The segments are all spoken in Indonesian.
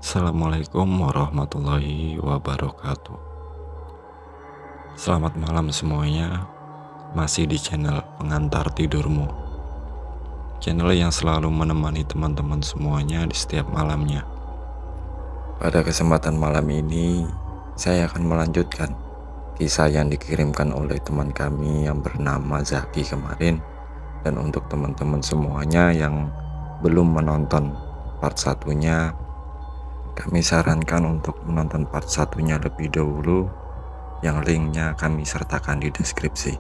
Assalamualaikum warahmatullahi wabarakatuh. Selamat malam semuanya. Masih di channel Pengantar Tidurmu, channel yang selalu menemani teman-teman semuanya di setiap malamnya. Pada kesempatan malam ini, saya akan melanjutkan kisah yang dikirimkan oleh teman kami yang bernama Zaki kemarin. Dan untuk teman-teman semuanya yang belum menonton part satunya, kami sarankan untuk menonton part satunya lebih dahulu, yang linknya kami sertakan di deskripsi.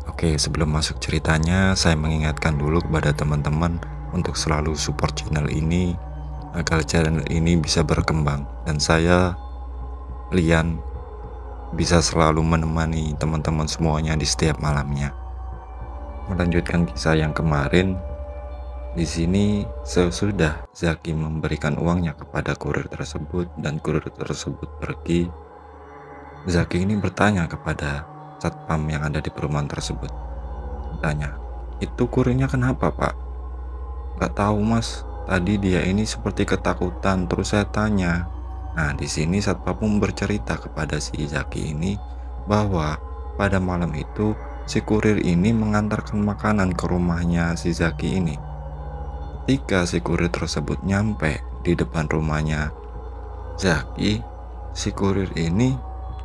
Oke, sebelum masuk ceritanya, saya mengingatkan dulu kepada teman-teman untuk selalu support channel ini agar channel ini bisa berkembang dan saya, Lian, bisa selalu menemani teman-teman semuanya di setiap malamnya. Melanjutkan kisah yang kemarin, di sini sesudah Zaki memberikan uangnya kepada kurir tersebut dan kurir tersebut pergi, Zaki ini bertanya kepada satpam yang ada di perumahan tersebut. Tanya, "Itu kurirnya kenapa, Pak?" "Gak tahu, Mas. Tadi dia ini seperti ketakutan, terus saya tanya." Nah, di sini satpam pun bercerita kepada si Zaki ini bahwa pada malam itu si kurir ini mengantarkan makanan ke rumahnya si Zaki ini. Ketika si kurir tersebut nyampe di depan rumahnya Zaki, si kurir ini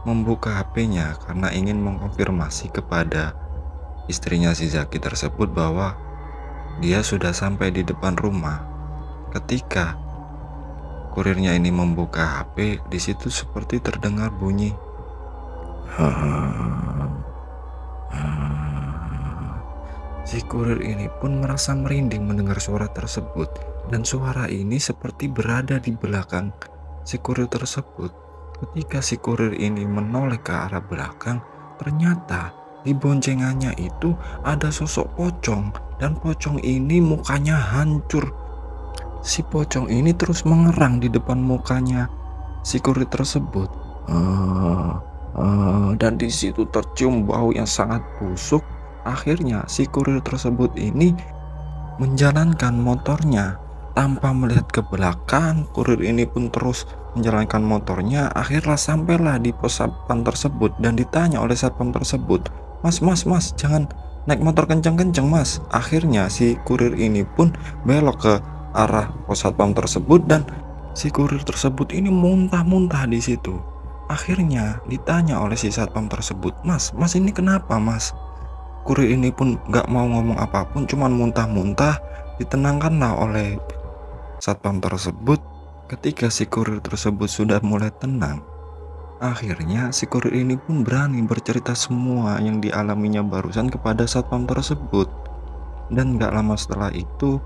membuka HP-nya karena ingin mengkonfirmasi kepada istrinya si Zaki tersebut bahwa dia sudah sampai di depan rumah. Ketika kurirnya ini membuka HP, di situ seperti terdengar bunyi Si kurir ini pun merasa merinding mendengar suara tersebut, dan suara ini seperti berada di belakang si kurir tersebut. Ketika si kurir ini menoleh ke arah belakang, ternyata di boncengannya itu ada sosok pocong, dan pocong ini mukanya hancur. Si pocong ini terus mengerang di depan mukanya si kurir tersebut. Dan di situ tercium bau yang sangat busuk. Akhirnya si kurir tersebut ini menjalankan motornya tanpa melihat ke belakang. Kurir ini pun terus menjalankan motornya. Akhirnya sampailah di pos satpam tersebut dan ditanya oleh satpam tersebut, Mas, jangan naik motor kencang-kencang, Mas." Akhirnya si kurir ini pun belok ke arah pos satpam tersebut dan si kurir tersebut ini muntah-muntah di situ. Akhirnya ditanya oleh si satpam tersebut, Mas ini kenapa, Mas?" Kurir ini pun gak mau ngomong apapun, cuman muntah-muntah. Ditenangkanlah oleh satpam tersebut. Ketika si kurir tersebut sudah mulai tenang, akhirnya si kurir ini pun berani bercerita semua yang dialaminya barusan kepada satpam tersebut. Dan gak lama setelah itu,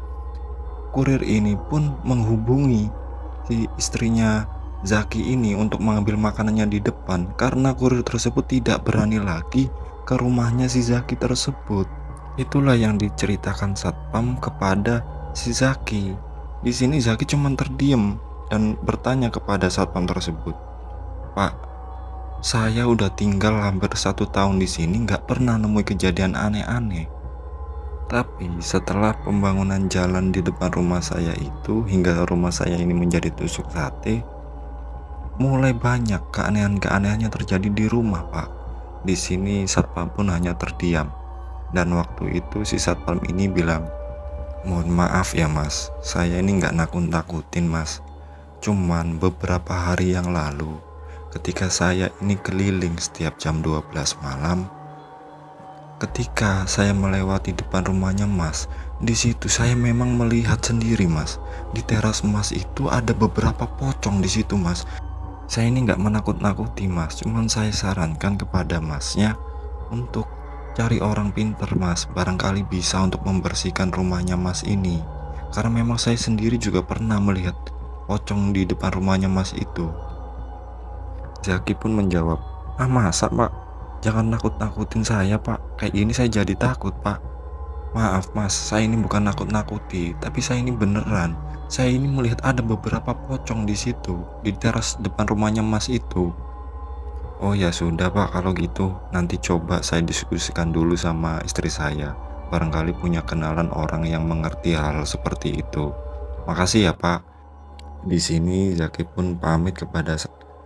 kurir ini pun menghubungi si istrinya Zaki ini untuk mengambil makanannya di depan, karena kurir tersebut tidak berani lagi ke rumahnya si Zaki tersebut. Itulah yang diceritakan satpam kepada si Zaki. Di sini Zaki cuma terdiam dan bertanya kepada satpam tersebut, "Pak, saya udah tinggal hampir 1 tahun di sini, nggak pernah nemui kejadian aneh-aneh. Tapi setelah pembangunan jalan di depan rumah saya itu hingga rumah saya ini menjadi tusuk sate, mulai banyak keanehan-keanehannya terjadi di rumah, Pak." Di sini satpam pun hanya terdiam. Dan waktu itu si satpam ini bilang, "Mohon maaf ya, Mas, saya ini nggak nakut-nakutin, Mas. Cuman beberapa hari yang lalu, ketika saya ini keliling setiap jam 12 malam, ketika saya melewati depan rumahnya Mas, di situ saya memang melihat sendiri, Mas. Di teras Mas itu ada beberapa pocong di situ, Mas. Saya ini nggak menakut-nakuti, Mas, cuman saya sarankan kepada Masnya untuk cari orang pinter, Mas. Barangkali bisa untuk membersihkan rumahnya Mas ini, karena memang saya sendiri juga pernah melihat pocong di depan rumahnya Mas itu." Zaki pun menjawab, "Masa, Pak? Jangan nakut-nakutin saya, Pak. Kayak gini saya jadi takut, Pak. Maaf, Mas, saya ini bukan nakut-nakuti, tapi saya ini beneran. Saya ini melihat ada beberapa pocong di situ, di teras depan rumahnya Mas itu." "Oh ya sudah, Pak, kalau gitu nanti coba saya diskusikan dulu sama istri saya. Barangkali punya kenalan orang yang mengerti hal seperti itu. Makasih ya, Pak." Di sini Zaki pun pamit kepada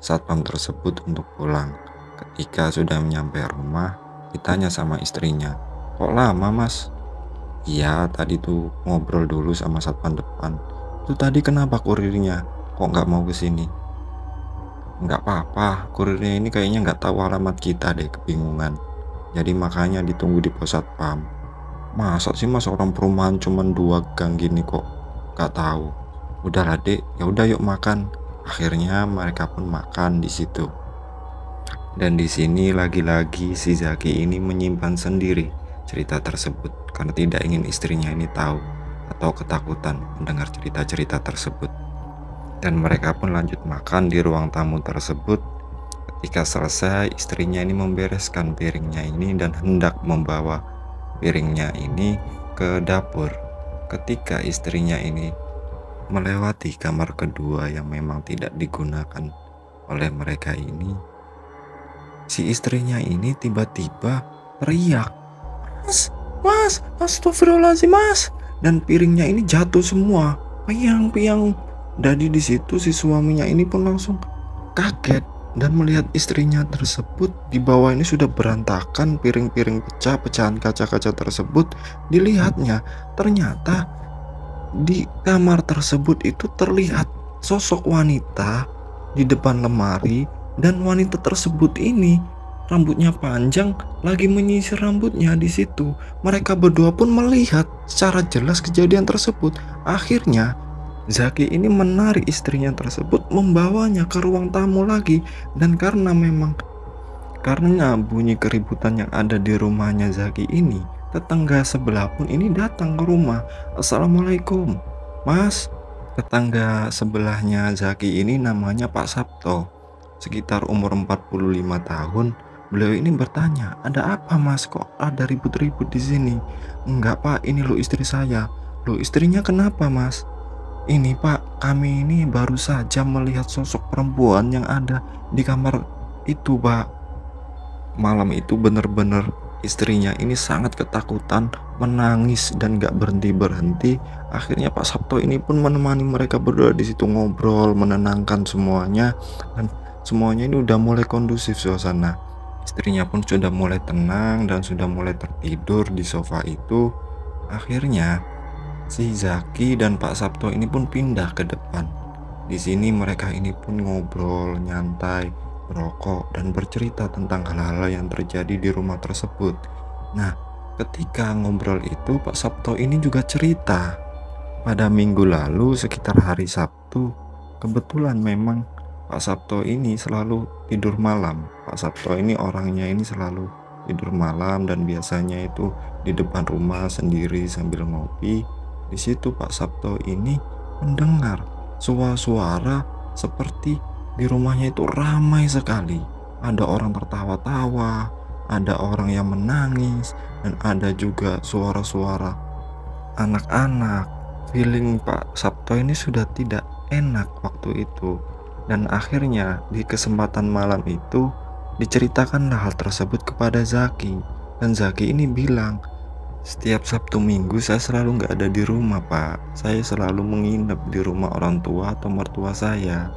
satpam tersebut untuk pulang. Ketika sudah nyampe rumah, ditanya sama istrinya, "Kok lama, Mas?" "Iya, tadi tuh ngobrol dulu sama satpam depan." "Tuh tadi kenapa kurirnya? Kok nggak mau ke sini?" "Nggak apa-apa, kurirnya ini kayaknya nggak tahu alamat kita deh, kebingungan. Jadi makanya ditunggu di pos satpam." "Masa sih Mas, orang perumahan cuman 2 gang gini kok nggak tahu?" "Udahlah Dek, ya udah yuk makan." Akhirnya mereka pun makan di situ. Dan di sini lagi-lagi si Zaki ini menyimpan sendiri cerita tersebut karena tidak ingin istrinya ini tahu atau ketakutan mendengar cerita-cerita tersebut. Dan mereka pun lanjut makan di ruang tamu tersebut. Ketika selesai, istrinya ini membereskan piringnya ini dan hendak membawa piringnya ini ke dapur. Ketika istrinya ini melewati kamar kedua yang memang tidak digunakan oleh mereka ini, si istrinya ini tiba-tiba teriak, "Mas, mas, astagfirullahaladzim mas!" Dan piringnya ini jatuh semua, piang-piang. Jadi di situ si suaminya ini pun langsung kaget dan melihat istrinya tersebut di bawah ini sudah berantakan, piring-piring pecah, pecahan kaca-kaca tersebut. Dilihatnya, ternyata di kamar tersebut itu terlihat sosok wanita di depan lemari, dan wanita tersebut ini rambutnya panjang, lagi menyisir rambutnya di situ. Mereka berdua pun melihat secara jelas kejadian tersebut. Akhirnya Zaki ini menarik istrinya tersebut, membawanya ke ruang tamu lagi. Dan karena bunyi keributan yang ada di rumahnya Zaki ini, tetangga sebelah pun ini datang ke rumah. "Assalamualaikum Mas." Tetangga sebelahnya Zaki ini namanya Pak Sabto, sekitar umur 45 tahun. Beliau ini bertanya, "Ada apa Mas, kok ada ribut-ribut di sini?" "Enggak Pak, ini lo istri saya." "Lo istrinya kenapa Mas?" "Ini Pak, kami ini baru saja melihat sosok perempuan yang ada di kamar itu Pak." Malam itu benar-benar istrinya ini sangat ketakutan, menangis dan gak berhenti-berhenti. Akhirnya Pak Sabto ini pun menemani mereka berdua di situ, ngobrol, menenangkan semuanya. Dan semuanya ini udah mulai kondusif suasana. Istrinya pun sudah mulai tenang dan sudah mulai tertidur di sofa itu. Akhirnya si Zaki dan Pak Sabto ini pun pindah ke depan. Di sini mereka ini pun ngobrol, nyantai, merokok, dan bercerita tentang hal-hal yang terjadi di rumah tersebut. Nah, ketika ngobrol itu Pak Sabto ini juga cerita pada minggu lalu sekitar hari Sabtu. Kebetulan memang Pak Sabto ini selalu tidur malam. Pak Sabto ini orangnya ini selalu tidur malam dan biasanya itu di depan rumah sendiri sambil ngopi. Di situ Pak Sabto ini mendengar suara-suara seperti di rumahnya itu ramai sekali. Ada orang tertawa-tawa, ada orang yang menangis, dan ada juga suara-suara anak-anak. Feeling Pak Sabto ini sudah tidak enak waktu itu. Dan akhirnya di kesempatan malam itu diceritakanlah hal tersebut kepada Zaki. Dan Zaki ini bilang, "Setiap Sabtu Minggu saya selalu nggak ada di rumah Pak. Saya selalu menginap di rumah orang tua atau mertua saya."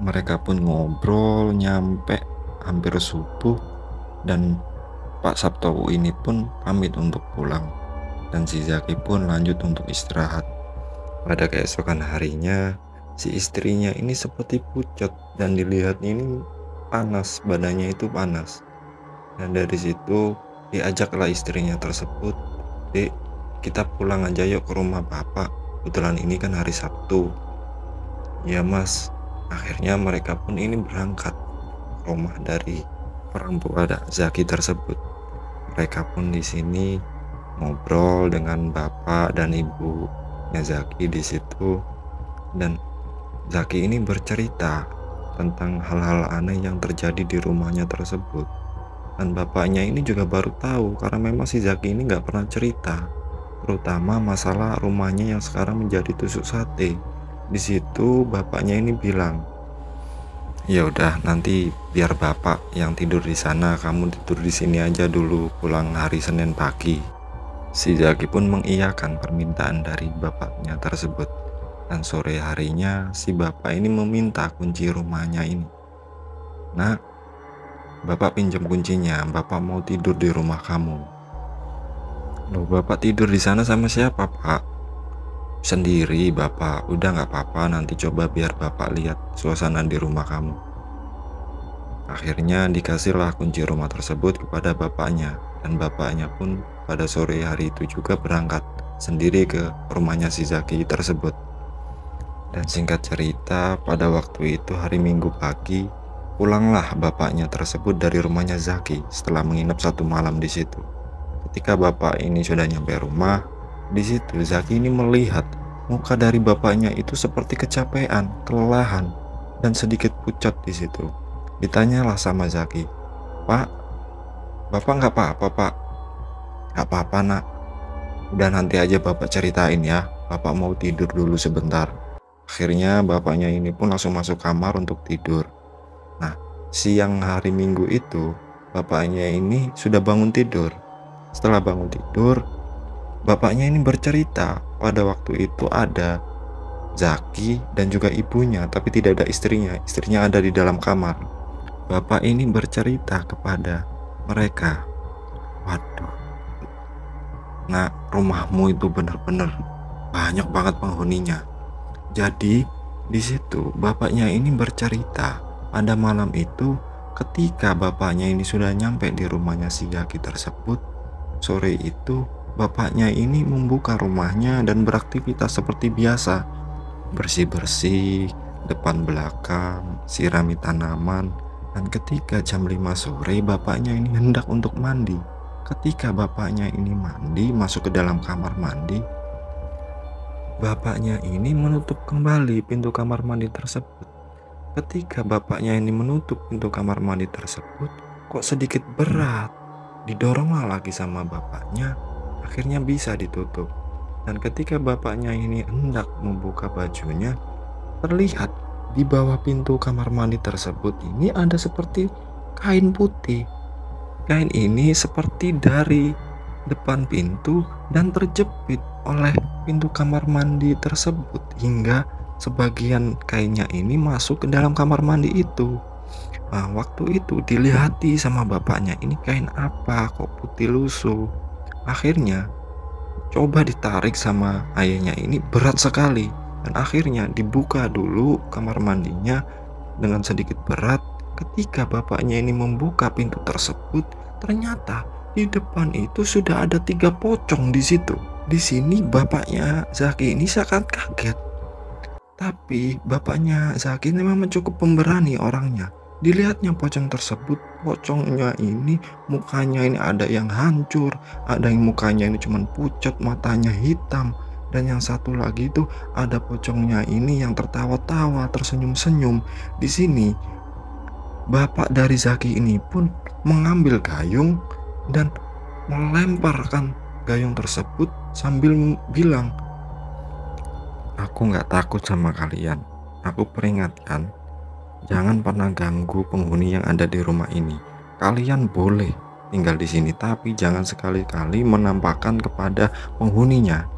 Mereka pun ngobrol nyampe hampir subuh, dan Pak Sabto ini pun pamit untuk pulang. Dan si Zaki pun lanjut untuk istirahat. Pada keesokan harinya, si istrinya ini seperti pucat dan dilihat ini panas, badannya itu panas. Dan dari situ diajaklah istrinya tersebut, "Dek, kita pulang aja yuk ke rumah bapak. Kebetulan ini kan hari Sabtu." "Ya Mas." Akhirnya mereka pun ini berangkat ke rumah dari orang tua Zaki tersebut. Mereka pun di sini ngobrol dengan bapak dan ibunya Zaki di situ. Dan Zaki ini bercerita tentang hal-hal aneh yang terjadi di rumahnya tersebut. Dan bapaknya ini juga baru tahu karena memang si Zaki ini nggak pernah cerita, terutama masalah rumahnya yang sekarang menjadi tusuk sate. Di situ bapaknya ini bilang, "Ya udah, nanti biar bapak yang tidur di sana, kamu tidur di sini aja dulu, pulang hari Senin pagi." Si Zaki pun mengiyakan permintaan dari bapaknya tersebut. Dan sore harinya si bapak ini meminta kunci rumahnya ini. Nah, bapak pinjam kuncinya, bapak mau tidur di rumah kamu. Loh, bapak tidur di sana sama siapa, Pak? Sendiri, bapak. Udah nggak apa-apa, nanti coba biar bapak lihat suasana di rumah kamu. Akhirnya dikasihlah kunci rumah tersebut kepada bapaknya, dan bapaknya pun pada sore hari itu juga berangkat sendiri ke rumahnya si Zaki tersebut. Dan singkat cerita, pada waktu itu hari Minggu pagi, pulanglah bapaknya tersebut dari rumahnya Zaki setelah menginap 1 malam di situ. Ketika bapak ini sudah nyampe rumah, di situ Zaki ini melihat muka dari bapaknya itu seperti kecapean, kelelahan, dan sedikit pucat di situ. Ditanyalah sama Zaki, "Pak, bapak nggak apa-apa, Pak?" "Nggak apa-apa, nak. Udah nanti aja bapak ceritain ya. Bapak mau tidur dulu sebentar." Akhirnya bapaknya ini pun langsung masuk kamar untuk tidur. Nah, siang hari Minggu itu, bapaknya ini sudah bangun tidur. Setelah bangun tidur, bapaknya ini bercerita pada waktu itu ada Zaki dan juga ibunya, tapi tidak ada istrinya. Istrinya ada di dalam kamar. Bapak ini bercerita kepada mereka, "Waduh, nah rumahmu itu benar-benar banyak banget penghuninya." Jadi di situ bapaknya ini bercerita pada malam itu ketika bapaknya ini sudah nyampe di rumahnya si Zaki tersebut. Sore itu bapaknya ini membuka rumahnya dan beraktivitas seperti biasa, bersih-bersih depan belakang, sirami tanaman. Dan ketika jam 5 sore bapaknya ini hendak untuk mandi. Ketika bapaknya ini mandi, masuk ke dalam kamar mandi, bapaknya ini menutup kembali pintu kamar mandi tersebut. Ketika bapaknya ini menutup pintu kamar mandi tersebut, kok sedikit berat. Didoronglah lagi sama bapaknya, akhirnya bisa ditutup. Dan ketika bapaknya ini hendak membuka bajunya, terlihat di bawah pintu kamar mandi tersebut ini ada seperti kain putih. Kain ini seperti dari depan pintu dan terjepit oleh pintu kamar mandi tersebut hingga sebagian kainnya ini masuk ke dalam kamar mandi itu. Nah, waktu itu dilihati sama bapaknya, ini kain apa kok putih lusuh. Akhirnya coba ditarik sama ayahnya, ini berat sekali. Dan akhirnya dibuka dulu kamar mandinya dengan sedikit berat. Ketika bapaknya ini membuka pintu tersebut, ternyata di depan itu sudah ada 3 pocong di situ. Di sini bapaknya Zaki ini sangat kaget. Tapi bapaknya Zaki ini memang cukup pemberani orangnya. Dilihatnya pocong tersebut, pocongnya ini mukanya ini ada yang hancur, ada yang mukanya ini cuman pucat, matanya hitam, dan yang satu lagi itu ada pocongnya ini yang tertawa-tawa, tersenyum-senyum. Di sini bapak dari Zaki ini pun mengambil gayung dan melemparkan gayung tersebut sambil bilang, "Aku nggak takut sama kalian. Aku peringatkan, jangan pernah ganggu penghuni yang ada di rumah ini. Kalian boleh tinggal di sini, tapi jangan sekali-kali menampakkan kepada penghuninya."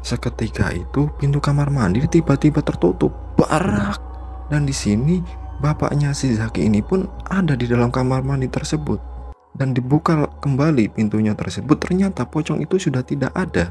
Seketika itu pintu kamar mandi tiba-tiba tertutup, barak. Dan di sini bapaknya si Zaki ini pun ada di dalam kamar mandi tersebut. Dan dibuka kembali pintunya tersebut, ternyata pocong itu sudah tidak ada.